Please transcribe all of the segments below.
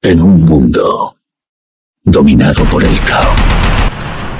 En un mundo dominado por el caos.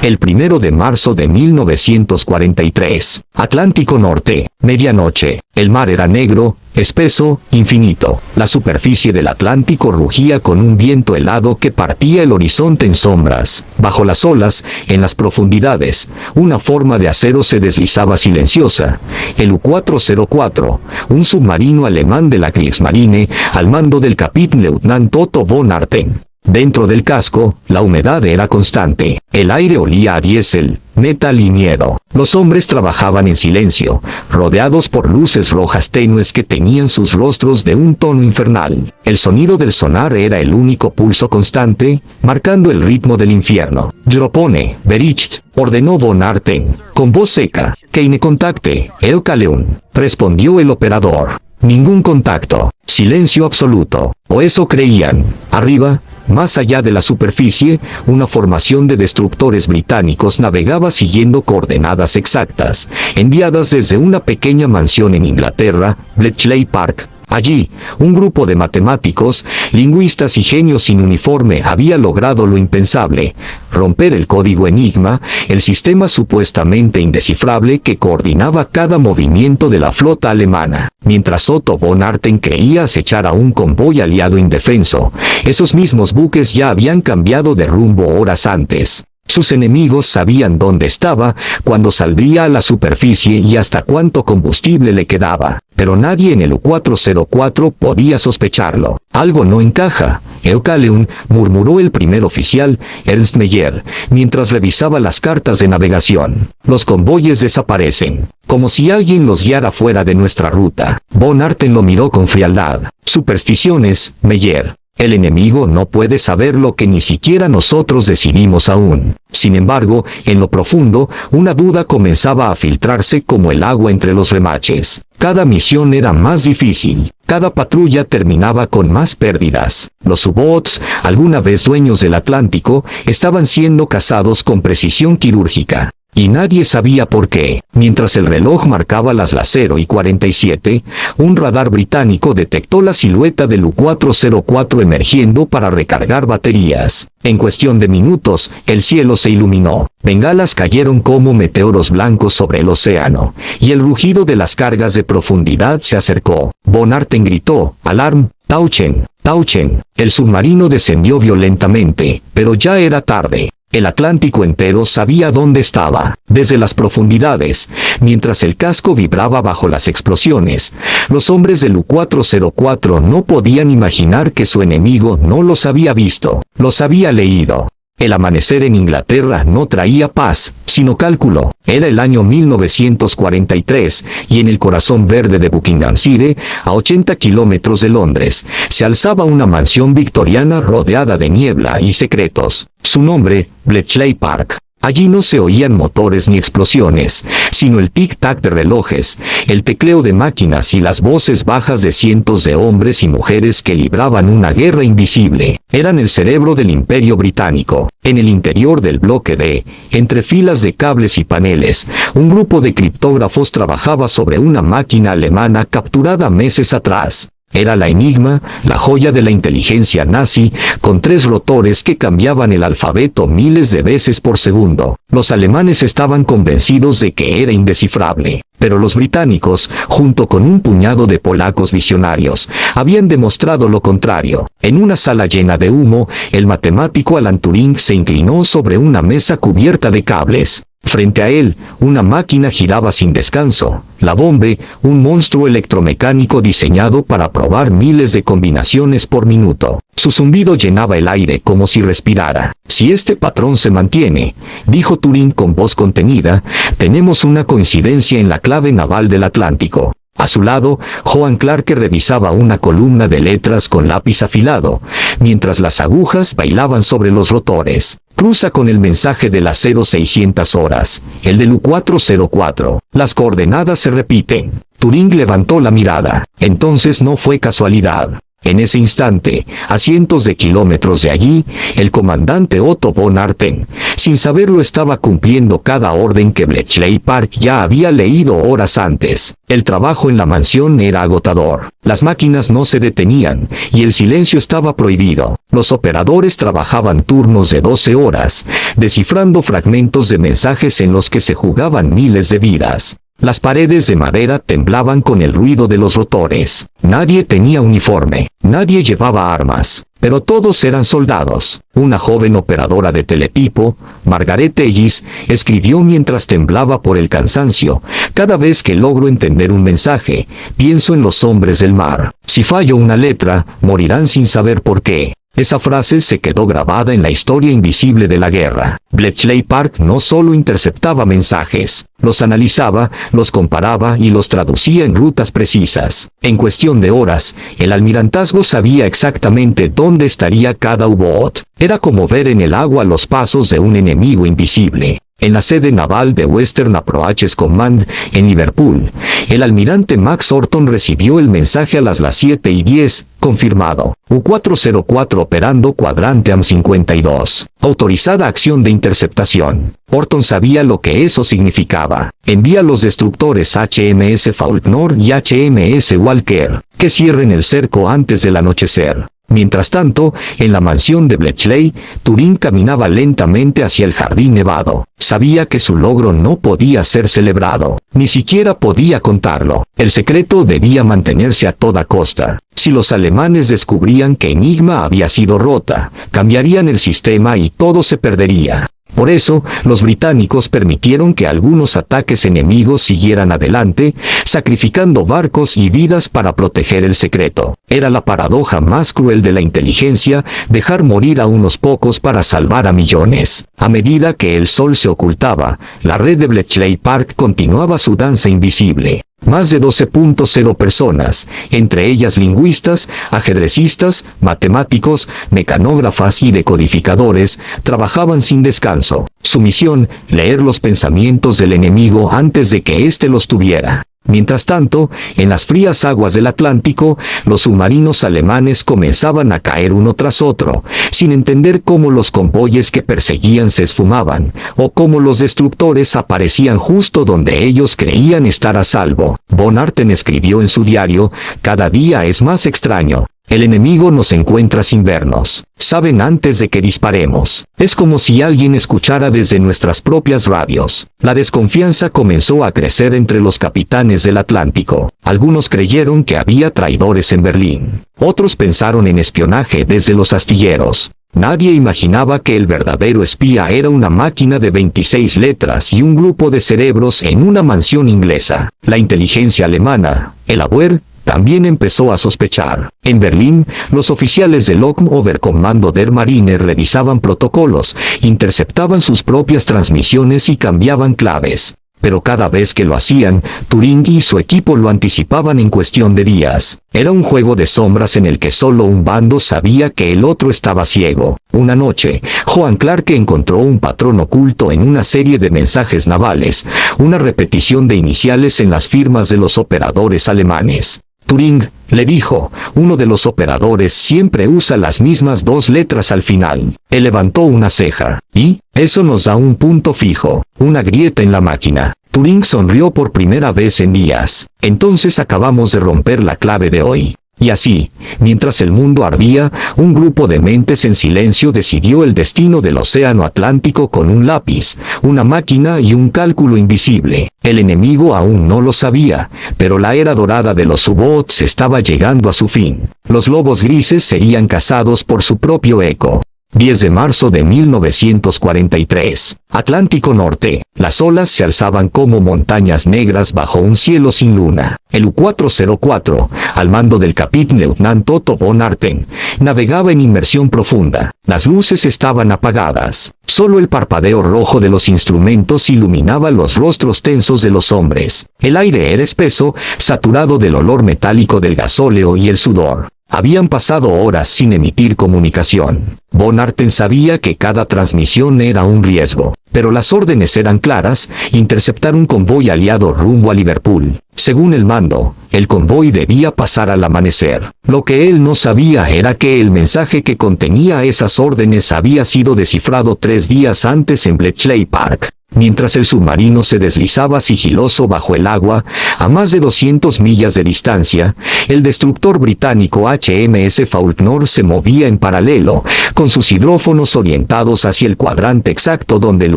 El 1 de marzo de 1943, Atlántico Norte, medianoche. El mar era negro, espeso, infinito. La superficie del Atlántico rugía con un viento helado que partía el horizonte en sombras. Bajo las olas, en las profundidades, una forma de acero se deslizaba silenciosa. El U-404, un submarino alemán de la Kriegsmarine, al mando del Kapitänleutnant Otto von Arten. Dentro del casco, la humedad era constante. El aire olía a diésel, metal y miedo. Los hombres trabajaban en silencio, rodeados por luces rojas tenues que teñían sus rostros de un tono infernal. El sonido del sonar era el único pulso constante, marcando el ritmo del infierno. «Dropone, Bericht», ordenó von Arten, con voz seca. «Keine contacte, Eukaleun», respondió el operador. Ningún contacto. Silencio absoluto. O eso creían. Arriba, más allá de la superficie, una formación de destructores británicos navegaba siguiendo coordenadas exactas, enviadas desde una pequeña mansión en Inglaterra, Bletchley Park. Allí, un grupo de matemáticos, lingüistas y genios sin uniforme había logrado lo impensable: romper el código Enigma, el sistema supuestamente indescifrable que coordinaba cada movimiento de la flota alemana. Mientras Otto von Arten creía acechar a un convoy aliado indefenso, esos mismos buques ya habían cambiado de rumbo horas antes. Sus enemigos sabían dónde estaba, cuándo saldría a la superficie y hasta cuánto combustible le quedaba. Pero nadie en el U-404 podía sospecharlo. «Algo no encaja, Eukaleun», murmuró el primer oficial, Ernst Meyer, mientras revisaba las cartas de navegación. «Los convoyes desaparecen, como si alguien los guiara fuera de nuestra ruta». Von Arten lo miró con frialdad. «Supersticiones, Meyer. El enemigo no puede saber lo que ni siquiera nosotros decidimos aún». Sin embargo, en lo profundo, una duda comenzaba a filtrarse como el agua entre los remaches. Cada misión era más difícil. Cada patrulla terminaba con más pérdidas. Los U-boats, alguna vez dueños del Atlántico, estaban siendo cazados con precisión quirúrgica. Y nadie sabía por qué. Mientras el reloj marcaba las 0:47, un radar británico detectó la silueta del U-404 emergiendo para recargar baterías. En cuestión de minutos, el cielo se iluminó. Bengalas cayeron como meteoros blancos sobre el océano, y el rugido de las cargas de profundidad se acercó. Von Arten gritó: «Alarm, Tauchen, Tauchen». El submarino descendió violentamente, pero ya era tarde. El Atlántico entero sabía dónde estaba. Desde las profundidades, mientras el casco vibraba bajo las explosiones, los hombres del U-404 no podían imaginar que su enemigo no los había visto, los había leído. El amanecer en Inglaterra no traía paz, sino cálculo. Era el año 1943, y en el corazón verde de Buckinghamshire, a 80 kilómetros de Londres, se alzaba una mansión victoriana rodeada de niebla y secretos. Su nombre, Bletchley Park. Allí no se oían motores ni explosiones, sino el tic-tac de relojes, el tecleo de máquinas y las voces bajas de cientos de hombres y mujeres que libraban una guerra invisible. Eran el cerebro del Imperio Británico. En el interior del bloque D, entre filas de cables y paneles, un grupo de criptógrafos trabajaba sobre una máquina alemana capturada meses atrás. Era la Enigma, la joya de la inteligencia nazi, con 3 rotores que cambiaban el alfabeto miles de veces por segundo. Los alemanes estaban convencidos de que era indescifrable, pero los británicos, junto con un puñado de polacos visionarios, habían demostrado lo contrario. En una sala llena de humo, el matemático Alan Turing se inclinó sobre una mesa cubierta de cables. Frente a él, una máquina giraba sin descanso. La bombe, un monstruo electromecánico diseñado para probar miles de combinaciones por minuto. Su zumbido llenaba el aire como si respirara. «Si este patrón se mantiene», dijo Turing con voz contenida, «tenemos una coincidencia en la clave naval del Atlántico». A su lado, Joan Clarke revisaba una columna de letras con lápiz afilado, mientras las agujas bailaban sobre los rotores. «Cruza con el mensaje de las 0600 horas, el del U-404. Las coordenadas se repiten». Turing levantó la mirada. Entonces no fue casualidad. En ese instante, a cientos de kilómetros de allí, el comandante Otto von Arten, sin saberlo, estaba cumpliendo cada orden que Bletchley Park ya había leído horas antes. El trabajo en la mansión era agotador. Las máquinas no se detenían, y el silencio estaba prohibido. Los operadores trabajaban turnos de 12 horas, descifrando fragmentos de mensajes en los que se jugaban miles de vidas. Las paredes de madera temblaban con el ruido de los rotores. Nadie tenía uniforme, nadie llevaba armas, pero todos eran soldados. Una joven operadora de teletipo, Margaret Ellis, escribió mientras temblaba por el cansancio: cada vez que logro entender un mensaje, pienso en los hombres del mar. Si fallo una letra, morirán sin saber por qué. Esa frase se quedó grabada en la historia invisible de la guerra. Bletchley Park no solo interceptaba mensajes, los analizaba, los comparaba y los traducía en rutas precisas. En cuestión de horas, el almirantazgo sabía exactamente dónde estaría cada U-Boot. Era como ver en el agua los pasos de un enemigo invisible. En la sede naval de Western Approaches Command, en Liverpool, el almirante Max Orton recibió el mensaje a las 7:10, confirmado. U-404 operando cuadrante AM-52. Autorizada acción de interceptación. Orton sabía lo que eso significaba. Envía los destructores HMS Faulkner y HMS Walker, que cierren el cerco antes del anochecer. Mientras tanto, en la mansión de Bletchley, Turing caminaba lentamente hacia el jardín nevado. Sabía que su logro no podía ser celebrado, ni siquiera podía contarlo. El secreto debía mantenerse a toda costa. Si los alemanes descubrían que Enigma había sido rota, cambiarían el sistema y todo se perdería. Por eso, los británicos permitieron que algunos ataques enemigos siguieran adelante, sacrificando barcos y vidas para proteger el secreto. Era la paradoja más cruel de la inteligencia, dejar morir a unos pocos para salvar a millones. A medida que el sol se ocultaba, la red de Bletchley Park continuaba su danza invisible. Más de 12.0 personas, entre ellas lingüistas, ajedrecistas, matemáticos, mecanógrafas y decodificadores, trabajaban sin descanso. Su misión: leer los pensamientos del enemigo antes de que éste los tuviera. Mientras tanto, en las frías aguas del Atlántico, los submarinos alemanes comenzaban a caer uno tras otro, sin entender cómo los convoyes que perseguían se esfumaban, o cómo los destructores aparecían justo donde ellos creían estar a salvo. Von Arten escribió en su diario: cada día es más extraño. El enemigo nos encuentra sin vernos. Saben antes de que disparemos. Es como si alguien escuchara desde nuestras propias radios. La desconfianza comenzó a crecer entre los capitanes del Atlántico. Algunos creyeron que había traidores en Berlín. Otros pensaron en espionaje desde los astilleros. Nadie imaginaba que el verdadero espía era una máquina de 26 letras y un grupo de cerebros en una mansión inglesa. La inteligencia alemana, el Abwehr, también empezó a sospechar. En Berlín, los oficiales del Oberkommando der Marine revisaban protocolos, interceptaban sus propias transmisiones y cambiaban claves. Pero cada vez que lo hacían, Turing y su equipo lo anticipaban en cuestión de días. Era un juego de sombras en el que solo un bando sabía que el otro estaba ciego. Una noche, Johann Clarke encontró un patrón oculto en una serie de mensajes navales, una repetición de iniciales en las firmas de los operadores alemanes. Turing, le dijo, uno de los operadores siempre usa las mismas 2 letras al final. Él levantó una ceja. Y, eso nos da un punto fijo, una grieta en la máquina. Turing sonrió por primera vez en días. Entonces acabamos de romper la clave de hoy. Y así, mientras el mundo ardía, un grupo de mentes en silencio decidió el destino del océano Atlántico con un lápiz, una máquina y un cálculo invisible. El enemigo aún no lo sabía, pero la era dorada de los U-Boats estaba llegando a su fin. Los lobos grises serían cazados por su propio eco. 10 de marzo de 1943. Atlántico Norte. Las olas se alzaban como montañas negras bajo un cielo sin luna. El U-404, al mando del Kapitänleutnant Otto von Arten, navegaba en inmersión profunda. Las luces estaban apagadas. Solo el parpadeo rojo de los instrumentos iluminaba los rostros tensos de los hombres. El aire era espeso, saturado del olor metálico del gasóleo y el sudor. Habían pasado horas sin emitir comunicación. Von Arten sabía que cada transmisión era un riesgo, pero las órdenes eran claras: interceptar un convoy aliado rumbo a Liverpool. Según el mando, el convoy debía pasar al amanecer. Lo que él no sabía era que el mensaje que contenía esas órdenes había sido descifrado 3 días antes en Bletchley Park. Mientras el submarino se deslizaba sigiloso bajo el agua, a más de 200 millas de distancia, el destructor británico HMS Falknor se movía en paralelo, con sus hidrófonos orientados hacia el cuadrante exacto donde el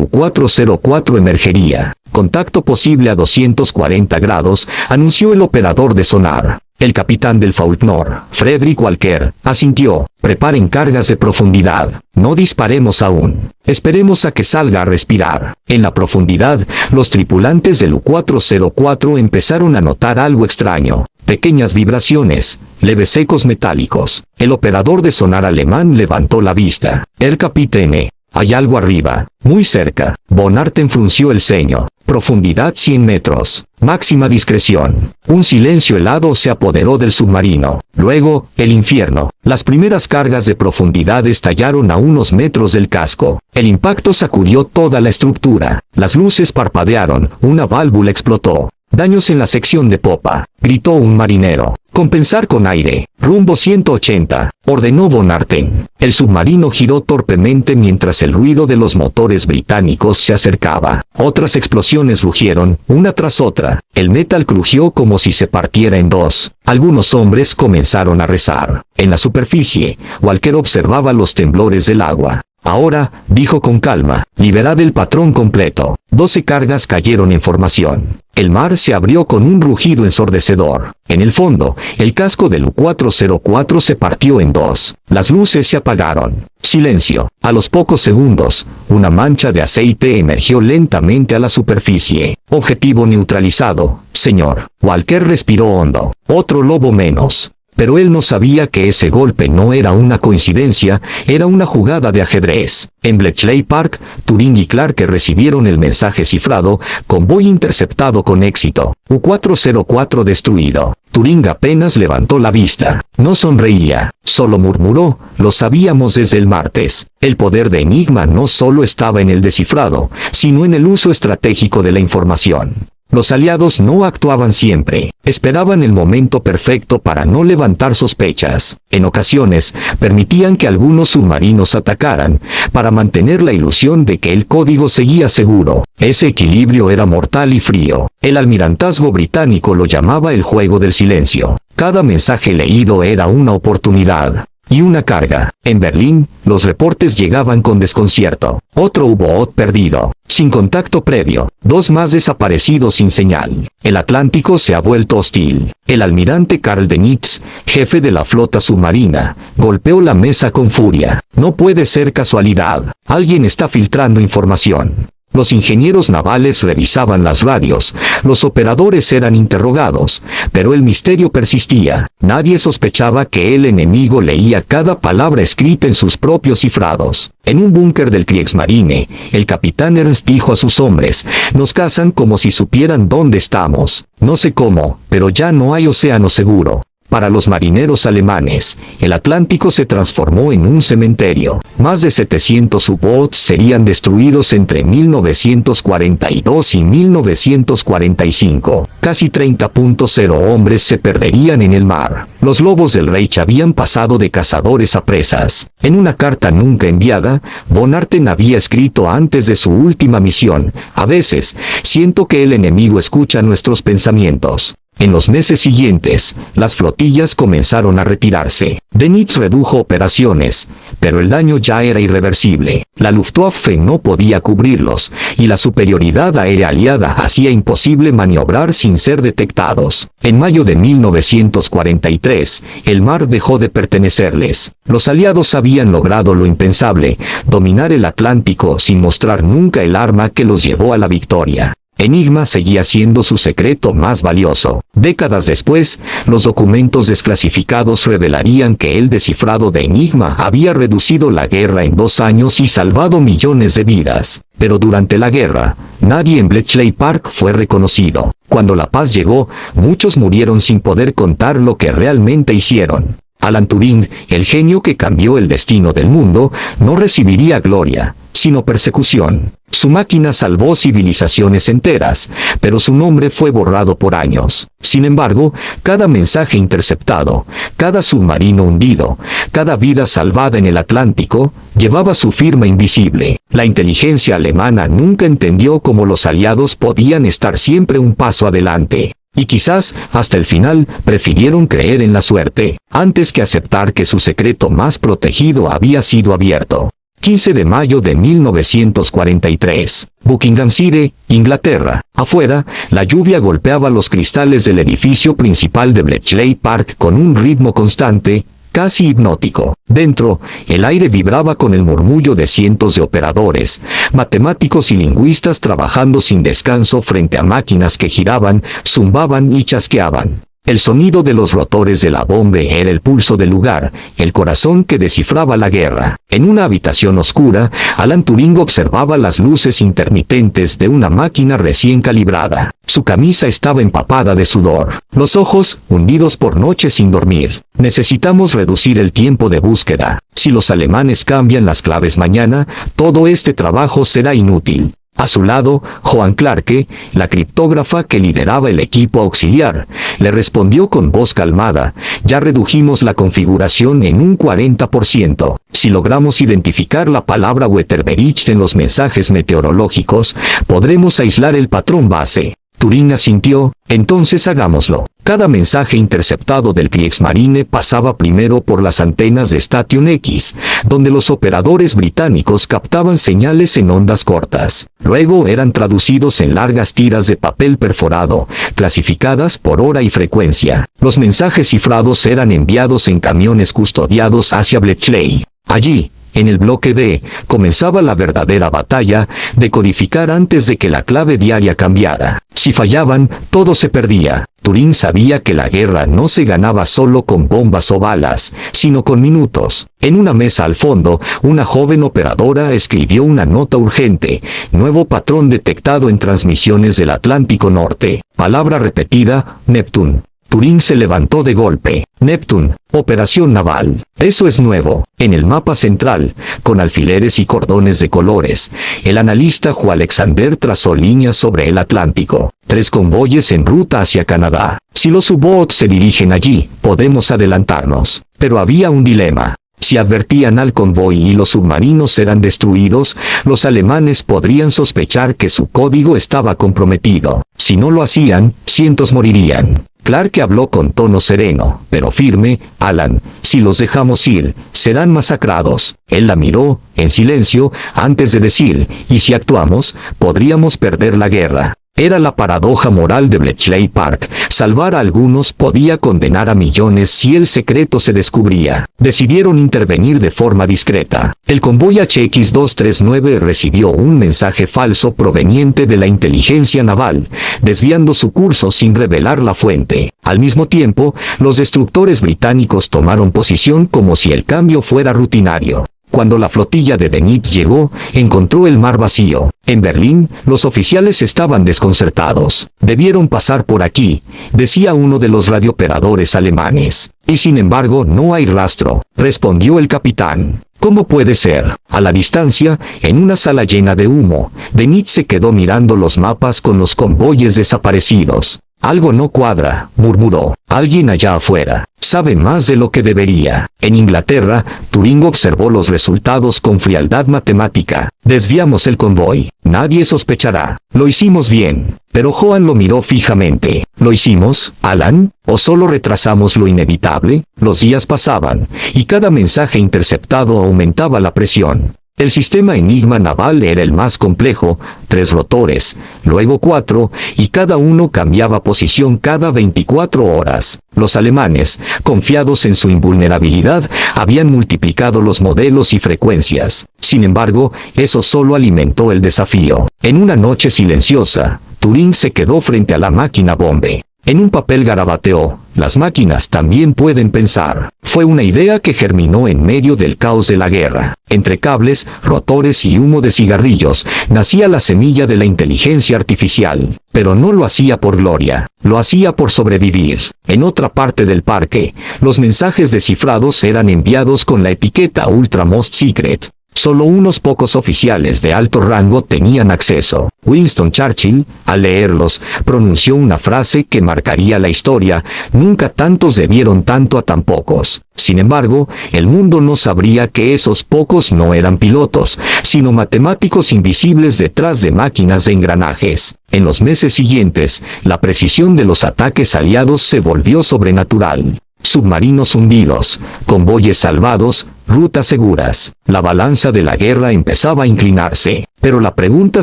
U-404 emergería. Contacto posible a 240 grados, anunció el operador de sonar. El capitán del Falknor, Frederick Walker, asintió. Preparen cargas de profundidad. No disparemos aún. Esperemos a que salga a respirar. En la profundidad, los tripulantes del U-404 empezaron a notar algo extraño. Pequeñas vibraciones, leves ecos metálicos. El operador de sonar alemán levantó la vista. El capitán. Hay algo arriba, muy cerca. Von Arten frunció el ceño. Profundidad 100 metros. Máxima discreción. Un silencio helado se apoderó del submarino. Luego, el infierno. Las primeras cargas de profundidad estallaron a unos metros del casco. El impacto sacudió toda la estructura. Las luces parpadearon, una válvula explotó. Daños en la sección de popa, gritó un marinero. Compensar con aire. Rumbo 180, ordenó Von Arten. El submarino giró torpemente mientras el ruido de los motores británicos se acercaba. Otras explosiones rugieron, una tras otra. El metal crujió como si se partiera en dos. Algunos hombres comenzaron a rezar. En la superficie, Walker observaba los temblores del agua. Ahora, dijo con calma, liberad el patrón completo. 12 cargas cayeron en formación. El mar se abrió con un rugido ensordecedor. En el fondo, el casco del U-404 se partió en dos. Las luces se apagaron. Silencio. A los pocos segundos, una mancha de aceite emergió lentamente a la superficie. Objetivo neutralizado, señor. Walker respiró hondo. Otro lobo menos. Pero él no sabía que ese golpe no era una coincidencia, era una jugada de ajedrez. En Bletchley Park, Turing y Clark recibieron el mensaje cifrado: convoy interceptado con éxito. U-404 destruido. Turing apenas levantó la vista. No sonreía, solo murmuró: lo sabíamos desde el martes. El poder de Enigma no solo estaba en el descifrado, sino en el uso estratégico de la información. Los aliados no actuaban siempre, esperaban el momento perfecto para no levantar sospechas. En ocasiones, permitían que algunos submarinos atacaran, para mantener la ilusión de que el código seguía seguro. Ese equilibrio era mortal y frío. El almirantazgo británico lo llamaba el juego del silencio. Cada mensaje leído era una oportunidad. Y una carga. En Berlín, los reportes llegaban con desconcierto. Otro U-boot perdido, sin contacto previo. 2 más desaparecidos sin señal. El Atlántico se ha vuelto hostil. El almirante Karl Dönitz, jefe de la flota submarina, golpeó la mesa con furia. No puede ser casualidad. Alguien está filtrando información. Los ingenieros navales revisaban las radios, los operadores eran interrogados, pero el misterio persistía. Nadie sospechaba que el enemigo leía cada palabra escrita en sus propios cifrados. En un búnker del Kriegsmarine, el capitán Ernst dijo a sus hombres: nos cazan como si supieran dónde estamos. No sé cómo, pero ya no hay océano seguro. Para los marineros alemanes, el Atlántico se transformó en un cementerio. Más de 700 U-boats serían destruidos entre 1942 y 1945. Casi 30.0 hombres se perderían en el mar. Los lobos del Reich habían pasado de cazadores a presas. En una carta nunca enviada, Von Arten había escrito antes de su última misión: a veces, siento que el enemigo escucha nuestros pensamientos. En los meses siguientes, las flotillas comenzaron a retirarse. Dönitz redujo operaciones, pero el daño ya era irreversible. La Luftwaffe no podía cubrirlos, y la superioridad aérea aliada hacía imposible maniobrar sin ser detectados. En mayo de 1943, el mar dejó de pertenecerles. Los aliados habían logrado lo impensable: dominar el Atlántico sin mostrar nunca el arma que los llevó a la victoria. Enigma seguía siendo su secreto más valioso. Décadas después, los documentos desclasificados revelarían que el descifrado de Enigma había reducido la guerra en 2 años y salvado millones de vidas. Pero durante la guerra, nadie en Bletchley Park fue reconocido. Cuando la paz llegó, muchos murieron sin poder contar lo que realmente hicieron. Alan Turing, el genio que cambió el destino del mundo, no recibiría gloria, sino persecución. Su máquina salvó civilizaciones enteras, pero su nombre fue borrado por años. Sin embargo, cada mensaje interceptado, cada submarino hundido, cada vida salvada en el Atlántico, llevaba su firma invisible. La inteligencia alemana nunca entendió cómo los aliados podían estar siempre un paso adelante. Y quizás, hasta el final, prefirieron creer en la suerte, antes que aceptar que su secreto más protegido había sido abierto. 15 de mayo de 1943. Buckinghamshire, Inglaterra. Afuera, la lluvia golpeaba los cristales del edificio principal de Bletchley Park con un ritmo constante, casi hipnótico. Dentro, el aire vibraba con el murmullo de cientos de operadores, matemáticos y lingüistas trabajando sin descanso frente a máquinas que giraban, zumbaban y chasqueaban. El sonido de los rotores de la bomba era el pulso del lugar, el corazón que descifraba la guerra. En una habitación oscura, Alan Turing observaba las luces intermitentes de una máquina recién calibrada. Su camisa estaba empapada de sudor, los ojos hundidos por noches sin dormir. Necesitamos reducir el tiempo de búsqueda. Si los alemanes cambian las claves mañana, todo este trabajo será inútil. A su lado, Joan Clarke, la criptógrafa que lideraba el equipo auxiliar, le respondió con voz calmada: ya redujimos la configuración en un 40%. Si logramos identificar la palabra Wetterberich en los mensajes meteorológicos, podremos aislar el patrón base. Turing asintió: entonces hagámoslo. Cada mensaje interceptado del Kriegsmarine pasaba primero por las antenas de Station X, donde los operadores británicos captaban señales en ondas cortas. Luego eran traducidos en largas tiras de papel perforado, clasificadas por hora y frecuencia. Los mensajes cifrados eran enviados en camiones custodiados hacia Bletchley. Allí, en el bloque D, comenzaba la verdadera batalla de codificar antes de que la clave diaria cambiara. Si fallaban, todo se perdía. Turing sabía que la guerra no se ganaba solo con bombas o balas, sino con minutos. En una mesa al fondo, una joven operadora escribió una nota urgente: nuevo patrón detectado en transmisiones del Atlántico Norte. Palabra repetida: Neptune. Turing se levantó de golpe. Neptune, operación naval. Eso es nuevo. En el mapa central, con alfileres y cordones de colores, el analista Joe Alexander trazó líneas sobre el Atlántico. 3 convoyes en ruta hacia Canadá. Si los U-boats se dirigen allí, podemos adelantarnos. Pero había un dilema. Si advertían al convoy y los submarinos eran destruidos, los alemanes podrían sospechar que su código estaba comprometido. Si no lo hacían, cientos morirían. Clarke habló con tono sereno, pero firme: Alan, si los dejamos ir, serán masacrados. Él la miró, en silencio, antes de decir: y si actuamos, podríamos perder la guerra. Era la paradoja moral de Bletchley Park. Salvar a algunos podía condenar a millones si el secreto se descubría. Decidieron intervenir de forma discreta. El convoy HX-239 recibió un mensaje falso proveniente de la inteligencia naval, desviando su curso sin revelar la fuente. Al mismo tiempo, los destructores británicos tomaron posición como si el cambio fuera rutinario. Cuando la flotilla de Dönitz llegó, encontró el mar vacío. En Berlín, los oficiales estaban desconcertados. Debieron pasar por aquí, decía uno de los radiooperadores alemanes. Y sin embargo no hay rastro, respondió el capitán. ¿Cómo puede ser? A la distancia, en una sala llena de humo, Dönitz se quedó mirando los mapas con los convoyes desaparecidos. Algo no cuadra, murmuró. Alguien allá afuera sabe más de lo que debería. En Inglaterra, Turing observó los resultados con frialdad matemática. Desviamos el convoy. Nadie sospechará. Lo hicimos bien. Pero Joan lo miró fijamente. ¿Lo hicimos, Alan? ¿O solo retrasamos lo inevitable? Los días pasaban, y cada mensaje interceptado aumentaba la presión. El sistema Enigma naval era el más complejo: 3 rotores, luego 4, y cada uno cambiaba posición cada 24 horas. Los alemanes, confiados en su invulnerabilidad, habían multiplicado los modelos y frecuencias. Sin embargo, eso solo alimentó el desafío. En una noche silenciosa, Turing se quedó frente a la máquina bombe. En un papel garabateó: las máquinas también pueden pensar. Fue una idea que germinó en medio del caos de la guerra. Entre cables, rotores y humo de cigarrillos, nacía la semilla de la inteligencia artificial. Pero no lo hacía por gloria, lo hacía por sobrevivir. En otra parte del parque, los mensajes descifrados eran enviados con la etiqueta Ultra Most Secret. Solo unos pocos oficiales de alto rango tenían acceso. Winston Churchill, al leerlos, pronunció una frase que marcaría la historia: nunca tantos debieron tanto a tan pocos. Sin embargo, el mundo no sabría que esos pocos no eran pilotos, sino matemáticos invisibles detrás de máquinas de engranajes. En los meses siguientes, la precisión de los ataques aliados se volvió sobrenatural. Submarinos hundidos, convoyes salvados, rutas seguras. La balanza de la guerra empezaba a inclinarse, pero la pregunta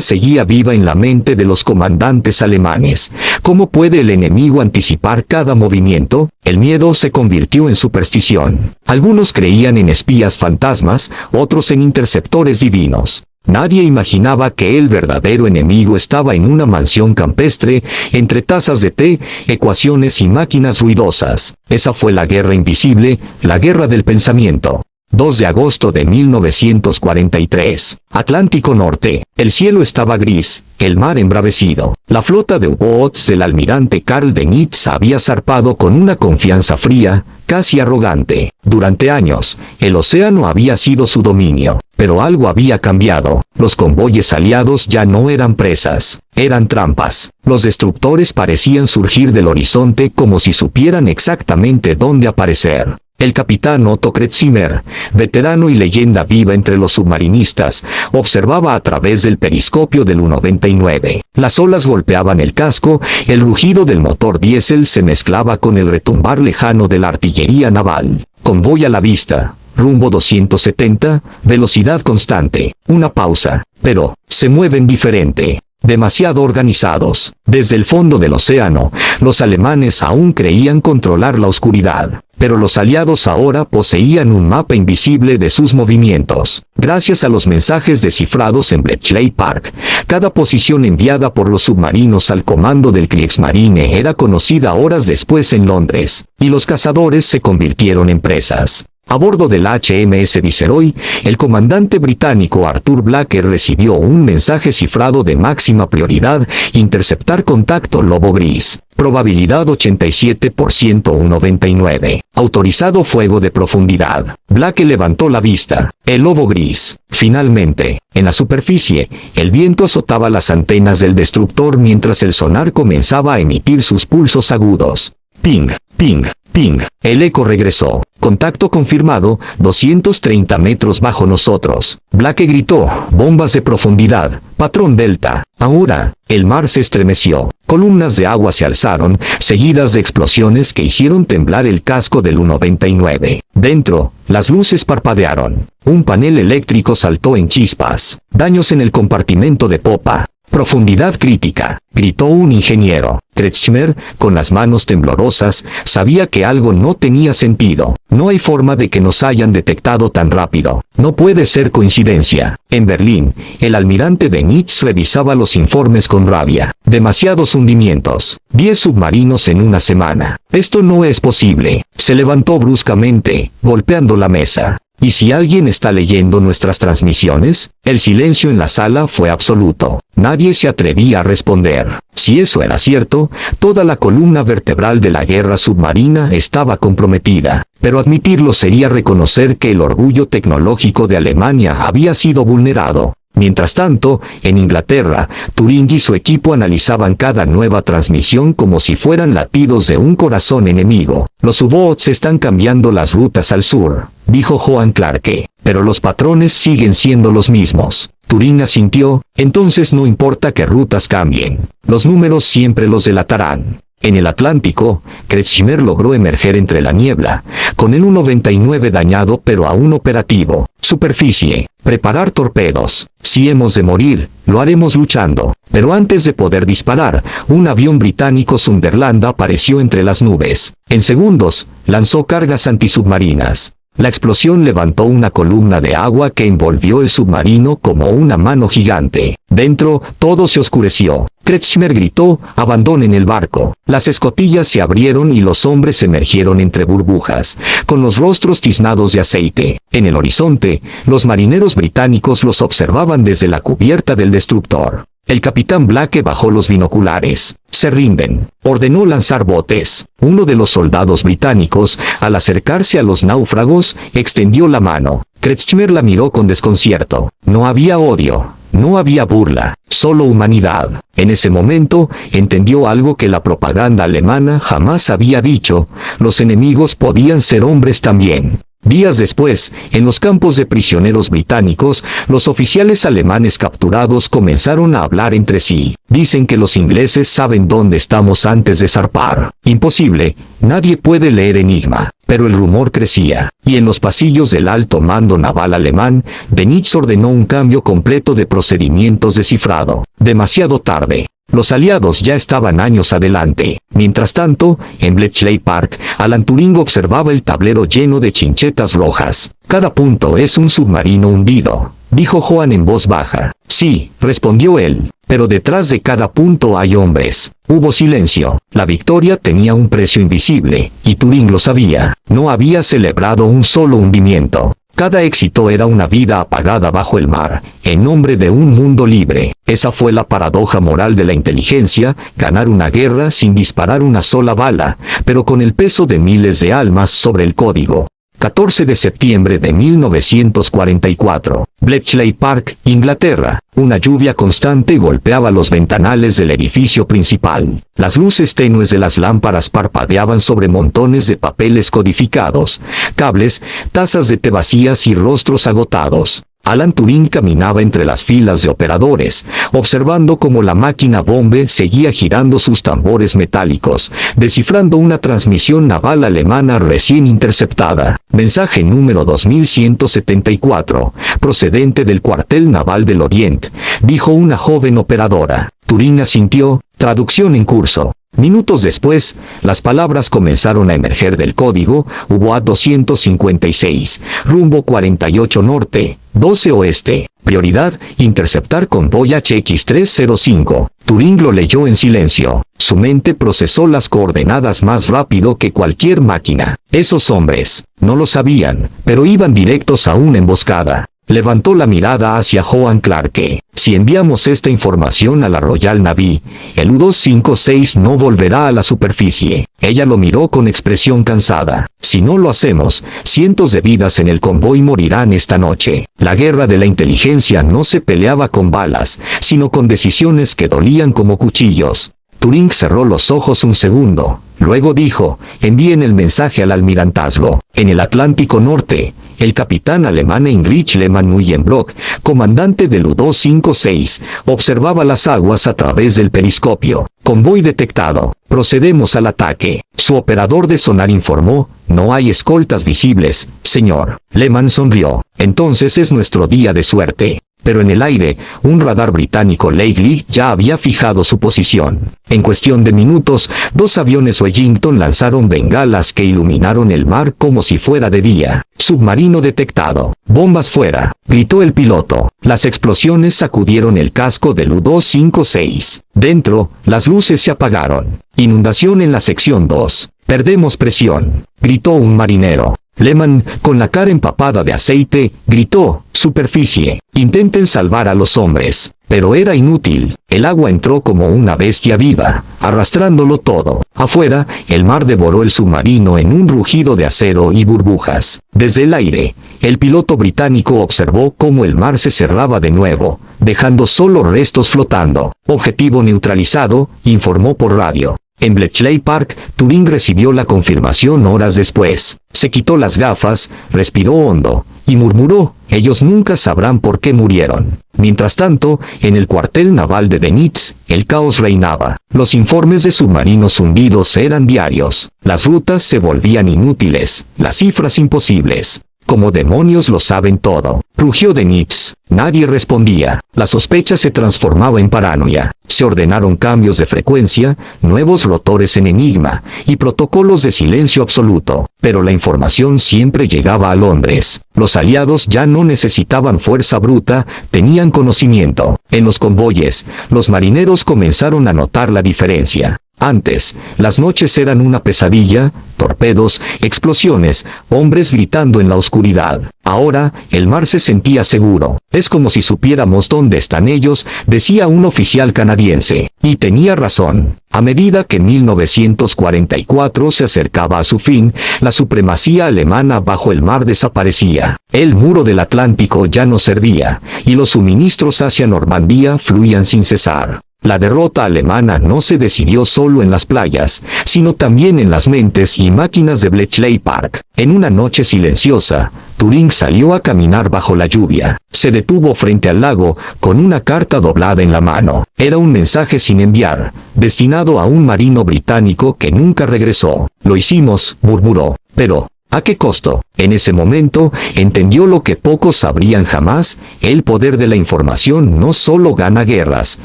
seguía viva en la mente de los comandantes alemanes: ¿cómo puede el enemigo anticipar cada movimiento? El miedo se convirtió en superstición. Algunos creían en espías fantasmas, otros en interceptores divinos. Nadie imaginaba que el verdadero enemigo estaba en una mansión campestre, entre tazas de té, ecuaciones y máquinas ruidosas. Esa fue la guerra invisible, la guerra del pensamiento. 2 de agosto de 1943. Atlántico Norte. El cielo estaba gris, el mar embravecido. La flota de U-boats del almirante Karl Benitz había zarpado con una confianza fría, casi arrogante. Durante años, el océano había sido su dominio. Pero algo había cambiado. Los convoyes aliados ya no eran presas, eran trampas. Los destructores parecían surgir del horizonte como si supieran exactamente dónde aparecer. El capitán Otto Kretschmer, veterano y leyenda viva entre los submarinistas, observaba a través del periscopio del U-99. Las olas golpeaban el casco, el rugido del motor diésel se mezclaba con el retumbar lejano de la artillería naval. Convoy a la vista. Rumbo 270, velocidad constante. Una pausa. Pero, se mueven diferente. Demasiado organizados. Desde el fondo del océano, los alemanes aún creían controlar la oscuridad. Pero los aliados ahora poseían un mapa invisible de sus movimientos. Gracias a los mensajes descifrados en Bletchley Park, cada posición enviada por los submarinos al comando del Kriegsmarine era conocida horas después en Londres, y los cazadores se convirtieron en presas. A bordo del HMS Viceroy, el comandante británico Arthur Blacker recibió un mensaje cifrado de máxima prioridad: interceptar contacto Lobo Gris. Probabilidad 87% U-99. Autorizado fuego de profundidad. Blacker levantó la vista. El Lobo Gris. Finalmente, en la superficie, el viento azotaba las antenas del destructor mientras el sonar comenzaba a emitir sus pulsos agudos. Ping, ping, ping. El eco regresó. Contacto confirmado, 230 metros bajo nosotros. Blacker gritó: bombas de profundidad, patrón Delta. Ahora, el mar se estremeció. Columnas de agua se alzaron, seguidas de explosiones que hicieron temblar el casco del U-99. Dentro, las luces parpadearon. Un panel eléctrico saltó en chispas. Daños en el compartimento de popa. Profundidad crítica, gritó un ingeniero. Kretschmer, con las manos temblorosas, sabía que algo no tenía sentido. No hay forma de que nos hayan detectado tan rápido. No puede ser coincidencia. En Berlín, el almirante Benitz revisaba los informes con rabia. Demasiados hundimientos. 10 submarinos en una semana. Esto no es posible. Se levantó bruscamente, golpeando la mesa. ¿Y si alguien está leyendo nuestras transmisiones? El silencio en la sala fue absoluto. Nadie se atrevía a responder. Si eso era cierto, toda la columna vertebral de la guerra submarina estaba comprometida. Pero admitirlo sería reconocer que el orgullo tecnológico de Alemania había sido vulnerado. Mientras tanto, en Inglaterra, Turing y su equipo analizaban cada nueva transmisión como si fueran latidos de un corazón enemigo. Los U-boats están cambiando las rutas al sur, dijo Joan Clarke, pero los patrones siguen siendo los mismos. Turing asintió: entonces no importa qué rutas cambien, los números siempre los delatarán. En el Atlántico, Kretschmer logró emerger entre la niebla, con el U-99 dañado pero aún operativo. Superficie. Preparar torpedos. Si hemos de morir, lo haremos luchando. Pero antes de poder disparar, un avión británico Sunderland apareció entre las nubes. En segundos, lanzó cargas antisubmarinas. La explosión levantó una columna de agua que envolvió el submarino como una mano gigante. Dentro, todo se oscureció. Kretschmer gritó: «Abandonen el barco». Las escotillas se abrieron y los hombres emergieron entre burbujas, con los rostros tiznados de aceite. En el horizonte, los marineros británicos los observaban desde la cubierta del destructor. El capitán Blake bajó los binoculares. «Se rinden», ordenó lanzar botes. Uno de los soldados británicos, al acercarse a los náufragos, extendió la mano. Kretschmer la miró con desconcierto. No había odio. No había burla, solo humanidad. En ese momento, entendió algo que la propaganda alemana jamás había dicho: los enemigos podían ser hombres también. Días después, en los campos de prisioneros británicos, los oficiales alemanes capturados comenzaron a hablar entre sí. «Dicen que los ingleses saben dónde estamos antes de zarpar». Imposible, nadie puede leer enigma. Pero el rumor crecía, y en los pasillos del alto mando naval alemán, Benitz ordenó un cambio completo de procedimientos de cifrado. Demasiado tarde. Los aliados ya estaban años adelante. Mientras tanto, en Bletchley Park, Alan Turing observaba el tablero lleno de chinchetas rojas. «Cada punto es un submarino hundido», dijo Joan en voz baja. «Sí», respondió él, «pero detrás de cada punto hay hombres». Hubo silencio. La victoria tenía un precio invisible, y Turing lo sabía. No había celebrado un solo hundimiento. Cada éxito era una vida apagada bajo el mar, en nombre de un mundo libre. Esa fue la paradoja moral de la inteligencia: ganar una guerra sin disparar una sola bala, pero con el peso de miles de almas sobre el código. 14 de septiembre de 1944. Bletchley Park, Inglaterra. Una lluvia constante golpeaba los ventanales del edificio principal. Las luces tenues de las lámparas parpadeaban sobre montones de papeles codificados, cables, tazas de té vacías y rostros agotados. Alan Turing caminaba entre las filas de operadores, observando cómo la máquina bombe seguía girando sus tambores metálicos, descifrando una transmisión naval alemana recién interceptada. Mensaje número 2174, procedente del cuartel naval del Oriente, dijo una joven operadora. Turing asintió. Traducción en curso. Minutos después, las palabras comenzaron a emerger del código: UBOAT 256, rumbo 48 norte, 12 oeste. Prioridad: interceptar convoy HX305. Turing lo leyó en silencio. Su mente procesó las coordenadas más rápido que cualquier máquina. Esos hombres, no lo sabían, pero iban directos a una emboscada. Levantó la mirada hacia Joan Clarke. Si enviamos esta información a la Royal Navy, el U-256 no volverá a la superficie. Ella lo miró con expresión cansada. Si no lo hacemos, cientos de vidas en el convoy morirán esta noche. La guerra de la inteligencia no se peleaba con balas, sino con decisiones que dolían como cuchillos. Turing cerró los ojos un segundo. Luego dijo: envíen el mensaje al almirantazgo. En el Atlántico Norte, el capitán alemán Heinrich Lehmann-Neuenbrock, comandante del U-256, observaba las aguas a través del periscopio. Convoy detectado. Procedemos al ataque. Su operador de sonar informó: no hay escoltas visibles, señor. Lehmann sonrió. Entonces es nuestro día de suerte. Pero en el aire, un radar británico Leigh ya había fijado su posición. En cuestión de minutos, dos aviones Wellington lanzaron bengalas que iluminaron el mar como si fuera de día. Submarino detectado. Bombas fuera, gritó el piloto. Las explosiones sacudieron el casco del U-256. Dentro, las luces se apagaron. Inundación en la sección 2. Perdemos presión, gritó un marinero. Lehmann, con la cara empapada de aceite, gritó: superficie, intenten salvar a los hombres. Pero era inútil. El agua entró como una bestia viva, arrastrándolo todo. Afuera, el mar devoró el submarino en un rugido de acero y burbujas. Desde el aire, el piloto británico observó cómo el mar se cerraba de nuevo, dejando solo restos flotando. Objetivo neutralizado, informó por radio. En Bletchley Park, Turing recibió la confirmación horas después. Se quitó las gafas, respiró hondo, y murmuró: ellos nunca sabrán por qué murieron. Mientras tanto, en el cuartel naval de Benitz, el caos reinaba. Los informes de submarinos hundidos eran diarios. Las rutas se volvían inútiles, las cifras imposibles. Como demonios lo saben todo. Rugió Denix. Nadie respondía. La sospecha se transformaba en paranoia. Se ordenaron cambios de frecuencia, nuevos rotores en Enigma, y protocolos de silencio absoluto. Pero la información siempre llegaba a Londres. Los aliados ya no necesitaban fuerza bruta, tenían conocimiento. En los convoyes, los marineros comenzaron a notar la diferencia. Antes, las noches eran una pesadilla, torpedos, explosiones, hombres gritando en la oscuridad. Ahora, el mar se sentía seguro. Es como si supiéramos dónde están ellos, decía un oficial canadiense. Y tenía razón. A medida que 1944 se acercaba a su fin, la supremacía alemana bajo el mar desaparecía. El muro del Atlántico ya no servía, y los suministros hacia Normandía fluían sin cesar. La derrota alemana no se decidió solo en las playas, sino también en las mentes y máquinas de Bletchley Park. En una noche silenciosa, Turing salió a caminar bajo la lluvia. Se detuvo frente al lago, con una carta doblada en la mano. Era un mensaje sin enviar, destinado a un marino británico que nunca regresó. Lo hicimos, murmuró. Pero, ¿a qué costo? En ese momento, entendió lo que pocos sabrían jamás: el poder de la información no solo gana guerras,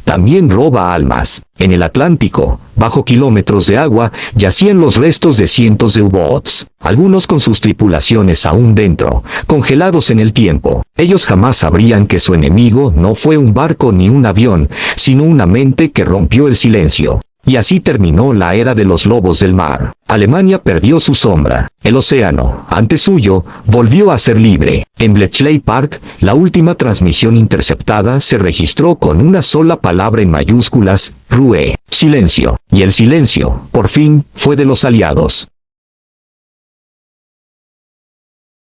también roba almas. En el Atlántico, bajo kilómetros de agua, yacían los restos de cientos de U-boats, algunos con sus tripulaciones aún dentro, congelados en el tiempo. Ellos jamás sabrían que su enemigo no fue un barco ni un avión, sino una mente que rompió el silencio. Y así terminó la era de los lobos del mar. Alemania perdió su sombra. El océano, antes suyo, volvió a ser libre. En Bletchley Park, la última transmisión interceptada se registró con una sola palabra en mayúsculas: RUE. Silencio. Y el silencio, por fin, fue de los aliados.